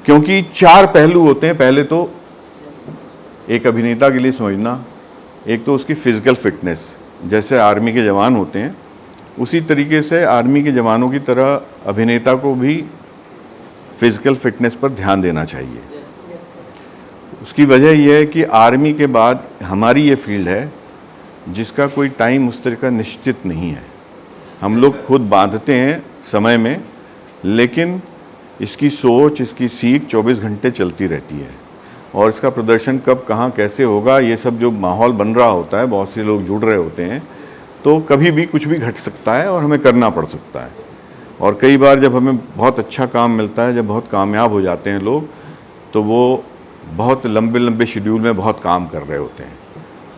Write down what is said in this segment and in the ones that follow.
क्योंकि 4 पहलू होते हैं। पहले तो एक अभिनेता के लिए समझना, एक तो उसकी फिजिकल फिटनेस, जैसे आर्मी के जवान होते हैं उसी तरीके से आर्मी के जवानों की तरह अभिनेता को भी फिजिकल फिटनेस पर ध्यान देना चाहिए। उसकी वजह यह है कि आर्मी के बाद हमारी ये फील्ड है जिसका कोई टाइम उस तरह का निश्चित नहीं है। हम लोग खुद बांधते हैं समय में, लेकिन इसकी सोच, इसकी सीख 24 घंटे चलती रहती है और इसका प्रदर्शन कब कहाँ कैसे होगा, ये सब जो माहौल बन रहा होता है, बहुत से लोग जुड़ रहे होते हैं, तो कभी भी कुछ भी घट सकता है और हमें करना पड़ सकता है। और कई बार जब हमें बहुत अच्छा काम मिलता है, जब बहुत कामयाब हो जाते हैं लोग, तो वो बहुत लंबे लंबे शेड्यूल में बहुत काम कर रहे होते हैं,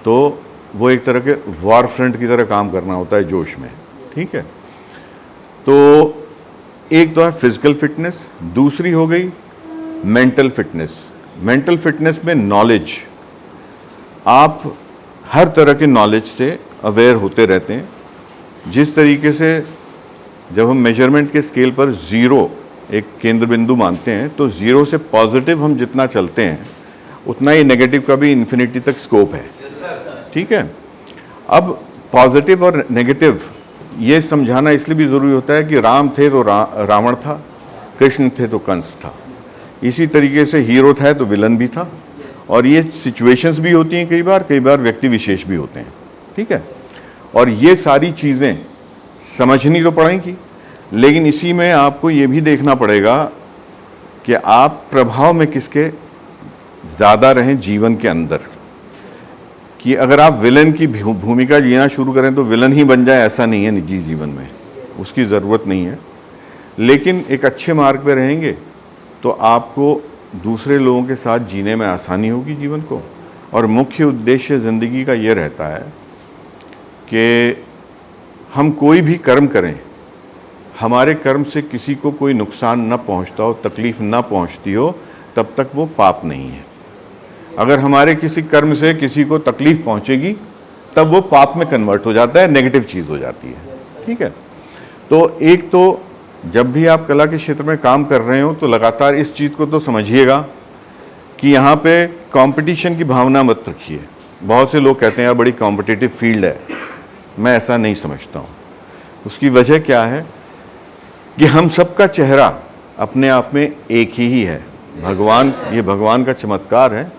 तो वो एक तरह के वॉर फ्रंट की तरह काम करना होता है जोश में। ठीक है, तो एक तो है फिजिकल फिटनेस, दूसरी हो गई मेंटल फिटनेस। मेंटल फिटनेस में नॉलेज, आप हर तरह के नॉलेज से अवेयर होते रहते हैं। जिस तरीके से जब हम मेजरमेंट के स्केल पर 0 एक केंद्र बिंदु मानते हैं, तो 0 से पॉजिटिव हम जितना चलते हैं उतना ही नेगेटिव का भी इन्फिनिटी तक स्कोप है। ठीक है, अब पॉजिटिव और नेगेटिव ये समझाना इसलिए भी ज़रूरी होता है कि राम थे तो रावण था, कृष्ण थे तो कंस था, इसी तरीके से हीरो था तो विलन भी था, और ये सिचुएशंस भी होती हैं, कई बार व्यक्ति विशेष भी होते हैं। ठीक है, और ये सारी चीज़ें समझनी तो पड़ेंगी, लेकिन इसी में आपको ये भी देखना पड़ेगा कि आप प्रभाव में किसके ज़्यादा रहें जीवन के अंदर। कि अगर आप विलन की भूमिका जीना शुरू करें तो विलन ही बन जाए, ऐसा नहीं है निजी जीवन में, उसकी ज़रूरत नहीं है। लेकिन एक अच्छे मार्ग पे रहेंगे तो आपको दूसरे लोगों के साथ जीने में आसानी होगी जीवन को। और मुख्य उद्देश्य ज़िंदगी का ये रहता है कि हम कोई भी कर्म करें, हमारे कर्म से किसी को कोई नुकसान न पहुंचता हो, तकलीफ़ न पहुंचती हो, तब तक वो पाप नहीं है। अगर हमारे किसी कर्म से किसी को तकलीफ़ पहुंचेगी तब वो पाप में कन्वर्ट हो जाता है, नेगेटिव चीज़ हो जाती है। ठीक है, तो एक तो जब भी आप कला के क्षेत्र में काम कर रहे हो तो लगातार इस चीज़ को तो समझिएगा कि यहाँ पे कंपटीशन की भावना मत रखिए। बहुत से लोग कहते हैं यार बड़ी कॉम्पिटिटिव फील्ड है, मैं ऐसा नहीं समझता हूँ। उसकी वजह क्या है कि हम सबका चेहरा अपने आप में एक ही है। ये भगवान का चमत्कार है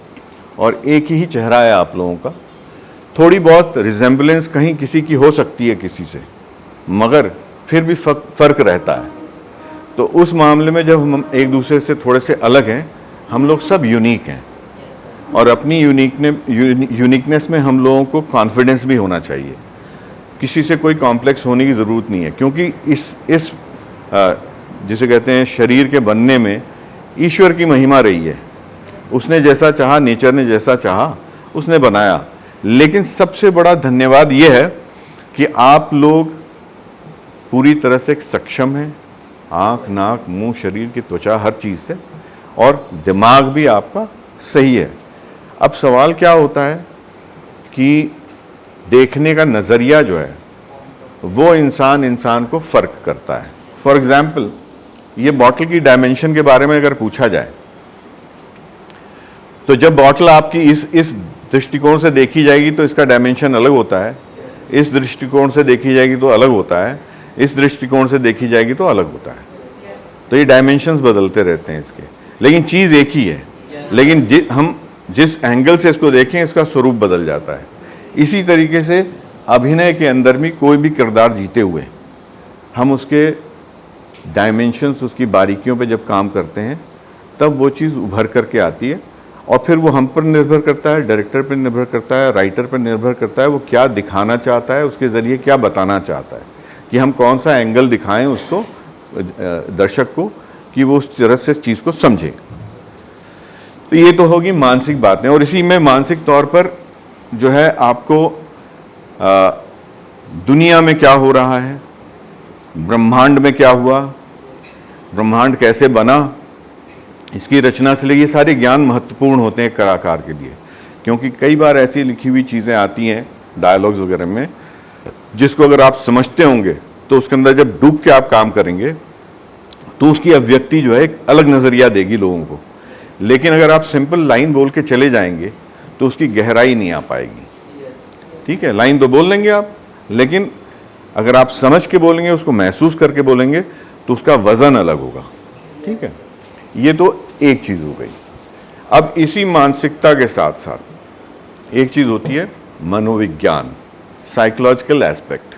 और एक ही चेहरा है आप लोगों का। थोड़ी बहुत रिजेम्बलेंस कहीं किसी की हो सकती है किसी से, मगर फिर भी फ़र्क रहता है। तो उस मामले में जब हम एक दूसरे से थोड़े से अलग हैं, हम लोग सब यूनिक हैं, और अपनी यूनिकनेस में हम लोगों को कॉन्फिडेंस भी होना चाहिए। किसी से कोई कॉम्प्लेक्स होने की ज़रूरत नहीं है, क्योंकि इस जिसे कहते हैं शरीर के बनने में ईश्वर की महिमा रही है। उसने जैसा चाहा, नेचर ने जैसा चाहा उसने बनाया। लेकिन सबसे बड़ा धन्यवाद ये है कि आप लोग पूरी तरह से सक्षम हैं, आँख, नाक, मुंह, शरीर की त्वचा, हर चीज़ से, और दिमाग भी आपका सही है। अब सवाल क्या होता है कि देखने का नज़रिया जो है वो इंसान को फ़र्क करता है। फॉर एग्ज़ाम्पल, ये बॉटल की डायमेंशन के बारे में अगर पूछा जाए तो जब बॉटल आपकी इस दृष्टिकोण से देखी जाएगी तो इसका डायमेंशन अलग होता है, इस दृष्टिकोण से देखी जाएगी तो अलग होता है, इस दृष्टिकोण से देखी जाएगी तो अलग होता है। तो ये डायमेंशंस बदलते रहते हैं इसके, लेकिन चीज़ एक ही है। लेकिन हम जिस एंगल से इसको देखें इसका स्वरूप बदल जाता है। इसी तरीके से अभिनय के अंदर भी कोई भी किरदार जीते हुए हम उसके डायमेंशंस, उसकी बारीकियों पे जब काम करते हैं तब वो चीज़ उभर करके आती है। और फिर वो हम पर निर्भर करता है, डायरेक्टर पर निर्भर करता है, राइटर पर निर्भर करता है, वो क्या दिखाना चाहता है, उसके ज़रिए क्या बताना चाहता है, कि हम कौन सा एंगल दिखाएं उसको, दर्शक को, कि वो उस तरह से चीज़ को समझे। तो ये तो होगी मानसिक बातें। और इसी में मानसिक तौर पर जो है आपको दुनिया में क्या हो रहा है, ब्रह्मांड में क्या हुआ, ब्रह्मांड कैसे बना, इसकी रचना से लेकर ये सारे ज्ञान महत्वपूर्ण होते हैं कलाकार के लिए। क्योंकि कई बार ऐसी लिखी हुई चीज़ें आती हैं डायलॉग्स वगैरह में, जिसको अगर आप समझते होंगे तो उसके अंदर जब डूब के आप काम करेंगे तो उसकी अभिव्यक्ति जो है एक अलग नज़रिया देगी लोगों को। लेकिन अगर आप सिंपल लाइन बोल के चले जाएंगे तो उसकी गहराई नहीं आ पाएगी। ठीक है, लाइन तो बोल लेंगे आप, लेकिन अगर आप समझ के बोलेंगे, उसको महसूस करके बोलेंगे, तो उसका वज़न अलग होगा। ठीक है, ये तो एक चीज़ हो गई। अब इसी मानसिकता के साथ साथ एक चीज़ होती है मनोविज्ञान, साइकोलॉजिकल एस्पेक्ट।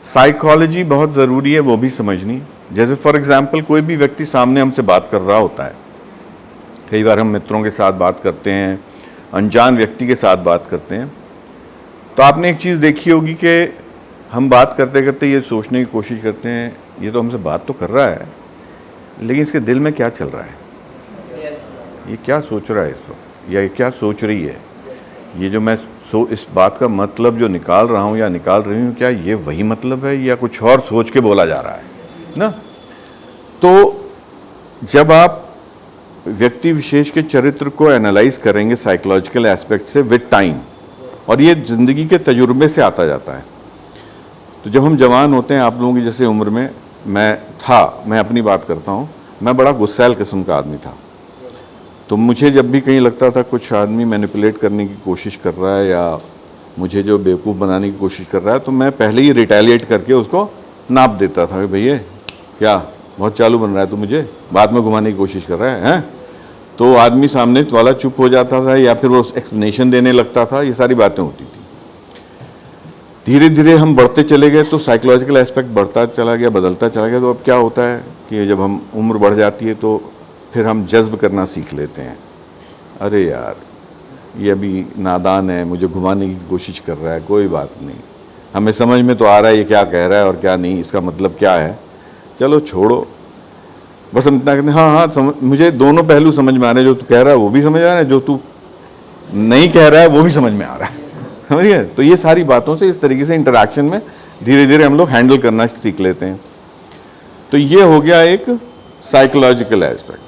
साइकोलॉजी बहुत ज़रूरी है वो भी समझनी। जैसे फॉर एग्जांपल कोई भी व्यक्ति सामने हमसे बात कर रहा होता है, कई बार हम मित्रों के साथ बात करते हैं, अनजान व्यक्ति के साथ बात करते हैं, तो आपने एक चीज़ देखी होगी कि हम बात करते करते ये सोचने की कोशिश करते हैं, ये तो हमसे बात तो कर रहा है, लेकिन इसके दिल में क्या चल रहा है, ये क्या सोच रहा है इस वक्त, या ये क्या सोच रही है, ये जो मैं इस बात का मतलब जो निकाल रहा हूँ या निकाल रही हूँ, क्या ये वही मतलब है या कुछ और सोच के बोला जा रहा है ना। तो जब आप व्यक्ति विशेष के चरित्र को एनालाइज करेंगे साइकोलॉजिकल एस्पेक्ट से विद टाइम, और ये ज़िंदगी के तजुर्बे से आता जाता है। तो जब हम जवान होते हैं, आप लोगों की जैसे उम्र में मैं अपनी बात करता हूँ, मैं बड़ा गुस्सैल किस्म का आदमी था। तो मुझे जब भी कहीं लगता था कुछ आदमी मैनिपुलेट करने की कोशिश कर रहा है या मुझे जो बेवकूफ़ बनाने की कोशिश कर रहा है, तो मैं पहले ही रिटेलिएट करके उसको नाप देता था कि भैया क्या बहुत चालू बन रहा है, तो मुझे बाद में घुमाने की कोशिश कर रहा है, हैं? तो आदमी सामने वाला चुप हो जाता था या फिर वो एक्सप्लेनेशन देने लगता था, ये सारी बातें होती थी। धीरे धीरे हम बढ़ते चले गए तो साइकोलॉजिकल एस्पेक्ट बढ़ता चला गया, बदलता चला गया। तो अब क्या होता है कि जब हम उम्र बढ़ जाती है तो फिर हम जज्ब करना सीख लेते हैं। अरे यार ये अभी नादान है, मुझे घुमाने की कोशिश कर रहा है, कोई बात नहीं, हमें समझ में तो आ रहा है ये क्या कह रहा है और क्या नहीं, इसका मतलब क्या है, चलो छोड़ो, बस हम इतना कहते हैं हाँ मुझे दोनों पहलू समझ में आ रहे हैं, जो तू कह रहा है वो भी समझ आ रहा है, जो तू नहीं कह रहा है वो भी समझ में आ रहा है। समझिए, तो ये सारी बातों से इस तरीके से इंटरेक्शन में धीरे धीरे हम लोग हैंडल करना सीख लेते हैं। तो ये हो गया एक साइकोलॉजिकल एस्पेक्ट।